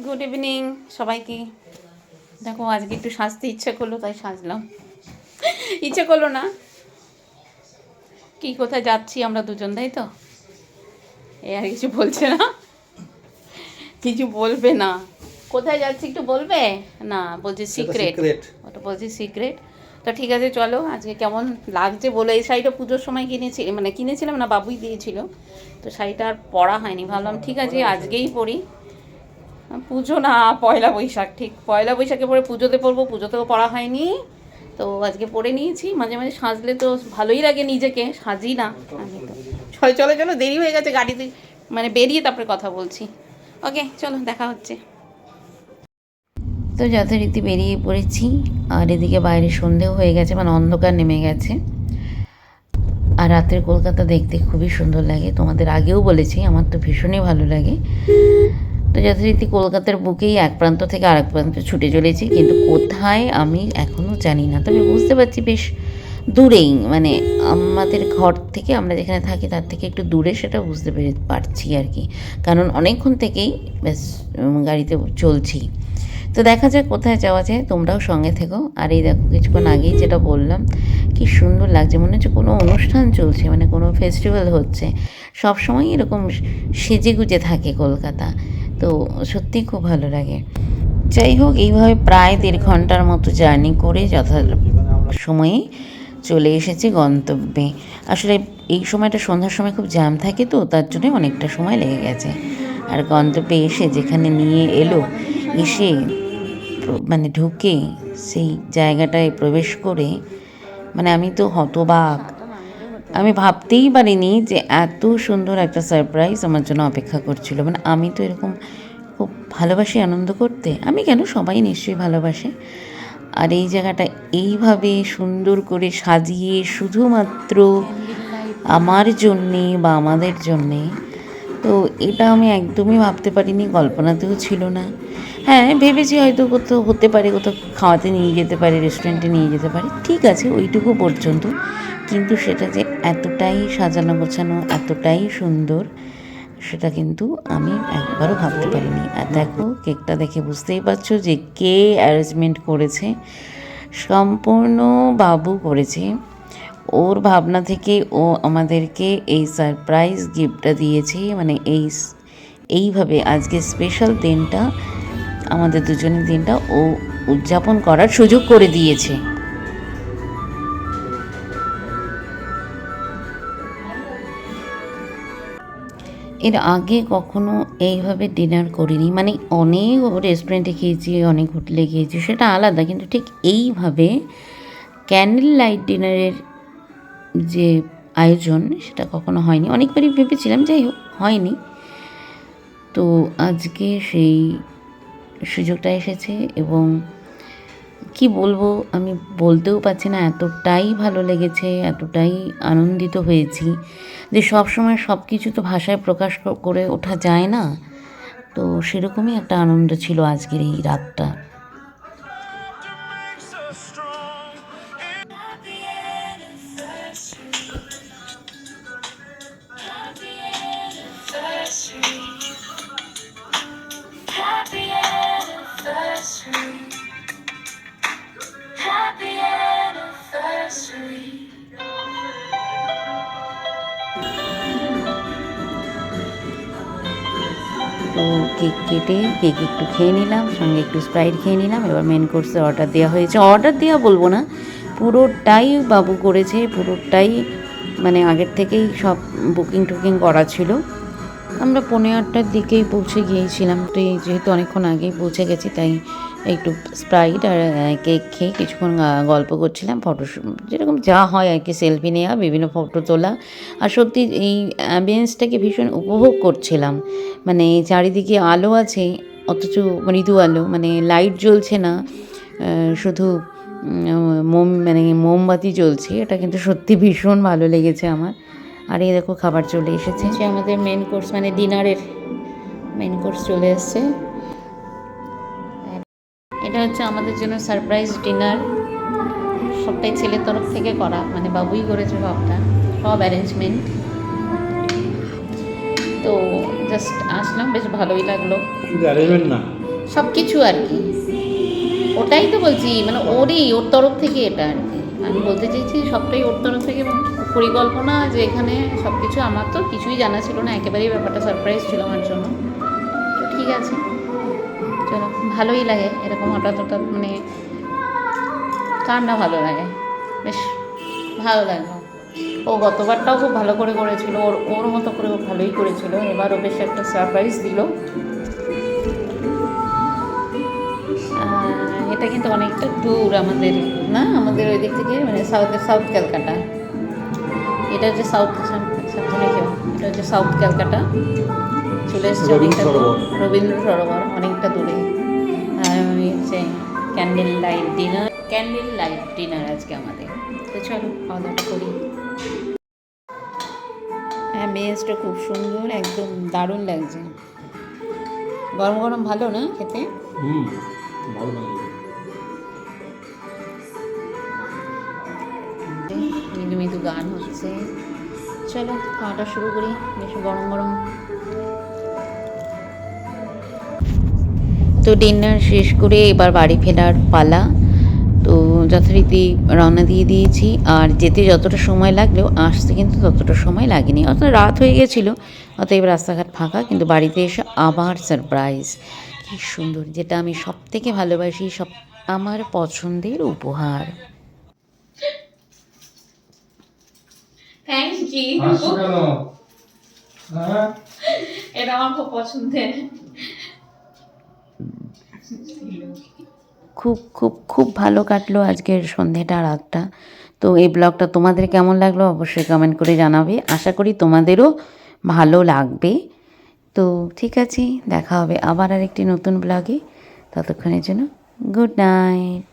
Good evening সবাইকে। দেখো আজকে একটু সাজতে ইচ্ছে করলো তাই সাজলাম। ইচ্ছে করলো না কি, কোথায় যাচ্ছি আমরা দুজন, তাই তো? এ আর কিছু বলছে না, কিছু বলবে না। কোথায় যাচ্ছি একটু বলবে না, বলছে সিক্রেট। ওটা বলছি সিক্রেট। তো ঠিক আছে চলো, আজকে কেমন লাগছে বলো। এই শাড়িটা পুজোর সময় কিনেছিলাম না, বাবুই দিয়েছিল। তো শাড়িটা আর পরা হয়নি, ভাবলাম ঠিক আছে আজকেই পরি। পুজো না, পয়লা বৈশাখ, ঠিক পয়লা বৈশাখে পরে পুজোতে পরবো, পুজোতেও পরা হয়নি। তো আজকে পরে নিয়েছি। মাঝে মাঝে সাজলে তো ভালোই লাগে, নিজেকে সাজি না আমি তো। চলো চলো চলো, দেরি হয়ে গেছে, গাড়িতে বেরিয়ে তারপরে কথা বলছি। ওকে চলো, দেখা হচ্ছে। তো যথারীতি বেরিয়ে পড়েছি, আর এদিকে বাইরে সন্ধেও হয়ে গেছে, অন্ধকার নেমে গেছে। আর রাতের কলকাতা দেখতে খুবই সুন্দর লাগে, তোমাদের আগেও বলেছি আমার তো ভীষণই ভালো লাগে। তো যথারীতি কলকাতার বুকেই এক প্রান্ত থেকে আরেক প্রান্তে ছুটে চলেছি, কিন্তু কোথায় আমি এখনও জানি না। তবে বুঝতে পারছি বেশ দূরেই, আমাদের ঘর থেকে, আমরা যেখানে থাকি তার থেকে একটু দূরে, সেটা বুঝতে পারছি আর কি। কারণ অনেকক্ষণ থেকেই বেশ গাড়িতে চলছি। তো দেখা যাক কোথায় যাওয়া যায়, তোমরাও সঙ্গে থেকো। আর এই দেখো কিছুক্ষণ আগেই যেটা বললাম, কি সুন্দর লাগছে, মনে হচ্ছে কোনো অনুষ্ঠান চলছে, কোনো ফেস্টিভ্যাল হচ্ছে। সবসময় এরকম সেজে গুজে থাকে কলকাতা, তো সত্যিই খুব ভালো লাগে। যাই হোক, এইভাবে প্রায় 1.5 ঘন্টার মতো জার্নি করে সময়ে চলে এসেছি গন্তব্যে। আসলে এই সময়টা সন্ধ্যার সময় খুব জ্যাম থাকে, তো তার জন্য অনেকটা সময় লেগে গেছে। আর গন্তব্যে এসে যেখানে নিয়ে এলো, এসে ঢুকে সেই জায়গাটায় প্রবেশ করে আমি তো হতবাক। আমি ভাবতেই পারিনি যে এত সুন্দর একটা সারপ্রাইজ আমার জন্য অপেক্ষা করছিল। আমি তো এরকম খুব ভালোবাসি আনন্দ করতে, আমি কেন, সবাই নিশ্চয়ই ভালোবাসে। আর এই জায়গাটা এইভাবে সুন্দর করে সাজিয়ে শুধুমাত্র আমার জন্যে বা আমাদের জন্যে, তো এটা আমি একদমই ভাবতে পারিনি, কল্পনাতেও ছিল না। হ্যাঁ, ভেবেছি হয়তো কোথাও হতে পারে, কোথাও খাওয়াতে নিয়ে যেতে পারে, রেস্টুরেন্টে নিয়ে যেতে পারে, ঠিক আছে ওইটুকু পর্যন্ত। কিন্তু সেটা যে এতটাই সাজানো গোছানো, এতটাই সুন্দর, সেটা কিন্তু আমি একবারও ভাবতে পারিনি। আর দেখো কেকটা দেখে বুঝতেই পারছো যে কে অ্যারেঞ্জমেন্ট করেছে। সম্পূর্ণ বাবু করেছে। ওর ভাবনা থেকে ও আমাদেরকে এই সারপ্রাইজ গিফটটা দিয়েছে, এইভাবে আজকে স্পেশাল দিনটা, আমাদের দুজনের দিনটা ও উদযাপন করার সুযোগ করে দিয়েছে। এর আগে কখনো এইভাবে ডিনার করিনি, অনেক রেস্টুরেন্টে খেয়েছি, অনেক হোটেলে খেয়েছি, সেটা আলাদা, কিন্তু ঠিক এইভাবে ক্যান্ডেল লাইট ডিনারের যে আয়োজন, সেটা কখনো হয়নি। অনেকবারই ভেবেছিলাম, যাই হোক হয়নি। তো আজকে সেই সুযোগটা এসেছে, এবং কি বলবো, আমি বলতেও পারছি না, এতটাই ভালো লেগেছে, এতটাই আনন্দিত হয়েছি যে সব সময় সব কিছু তো ভাষায় প্রকাশ করে ওঠা যায় না। তো সেরকমই একটা আনন্দ ছিল আজকের এই রাতটা। তো কেক কেটে কেক একটু খেয়ে নিলাম, সঙ্গে একটু স্প্রাইট খেয়ে নিলাম। এবার মেন কোর্সে অর্ডার দেওয়া হয়েছে, অর্ডার দেওয়া বলবো না, পুরোটাই বাবু করেছে, পুরোটাই আগের থেকেই সব বুকিং টুকিং করা ছিল। আমরা 8:30টার দিকেই পৌঁছে গিয়েছিলাম, তো যেহেতু অনেকক্ষণ আগেই পৌঁছে গেছি, তাই একটু স্প্রাইট আর কেক খেয়ে কিছুক্ষণ গল্প করছিলাম, ফটো যেরকম যা হয় আর কি, সেলফি নেওয়া, বিভিন্ন ফটো তোলা। আর সত্যি এই অ্যাম্বিয়েন্সটাকে ভীষণ উপভোগ করছিলাম। চারিদিকে আলো আছে, অথচ মৃদু আলো, লাইট জ্বলছে না, শুধু মোমবাতি জ্বলছে। এটা কিন্তু সত্যি ভীষণ ভালো লেগেছে আমার। আর এই দেখো খাবার চলে এসেছে, আমাদের মেন কোর্স, ডিনারের মেন কোর্স চলে এসছে। এটা হচ্ছে আমাদের জন্য সারপ্রাইজ ডিনার, সবটাই ছেলের তরফ থেকে করা, বাবুই করেছে সবটা, সব অ্যারেঞ্জমেন্ট। তো জাস্ট আসলাম, বেশ ভালোই লাগলো। অ্যারেঞ্জমেন্ট না, সব কিছু আর কি। ওটাই তো বলছি, মানে ওর তরফ থেকে এটা আর কি আমি বলতে চাইছি, সবটাই ওর তরফ থেকে এবং পরিকল্পনা, যে এখানে সব কিছু আমার তো কিছুই জানা ছিল না, একেবারেই ব্যাপারটা সারপ্রাইজ ছিল আমার জন্য। তো ঠিক আছে, চলো, ভালোই লাগে এরকম হঠাৎ হঠাৎ, মানে কার না ভালো লাগে, বেশ ভালো লাগলো। ও গতবারটাও খুব ভালো করে করেছিল, ওর ওর মতো করে ও ভালোই করেছিল, এবারও বেশ একটা সারপ্রাইজ দিল। এটা কিন্তু অনেকটা দূর আমাদের, না আমাদের ওই দিক থেকে, মানে সাউথ ক্যালকাটা। এটা হচ্ছে সাবধানে কেউ, এটা হচ্ছে সাউথ ক্যালকাটা। চলে এসছে অনেকটা দূর, রবীন্দ্র সরোবর অনেকটা দূরে। আর ওই হচ্ছে ক্যান্ডেল লাইট ডিনার আজকে আমাদের। তো চলো খাওয়া দাওয়া করি। হ্যাঁ, মেজটা খুব সুন্দর, একদম দারুণ লাগছে, গরম গরম ভালো না খেতে। ভালো লাগে। মৃদু মৃদু গান হচ্ছে, চলো খাওয়াটা শুরু করি, বেশ গরম গরম। তো ডিনার শেষ করে এবার বাড়ি ফেরার পালা। তো যথারীতি রওনা দিয়ে দিয়েছি, আর যেতে যতটা সময় লাগলেও আসতে কিন্তু ততটা সময় লাগেনি, অত রাত হয়ে গেছিলো, অতএব রাস্তাঘাট ফাঁকা। কিন্তু বাড়িতে এসে আবার সারপ্রাইজ, কী সুন্দর, যেটা আমি সব থেকে ভালোবাসি, সব আমার পছন্দের উপহার। Thank you. এটা আমার খুব পছন্দের। খুব খুব খুব ভালো কাটলো আজকের সন্ধেটা, রাতটা। তো এই ব্লগটা তোমাদের কেমন লাগলো অবশ্যই কমেন্ট করে জানাবে, আশা করি তোমাদেরও ভালো লাগবে। তো ঠিক আছে, দেখা হবে আবার আরেকটি নতুন ব্লগে, ততক্ষণের জন্য গুড নাইট।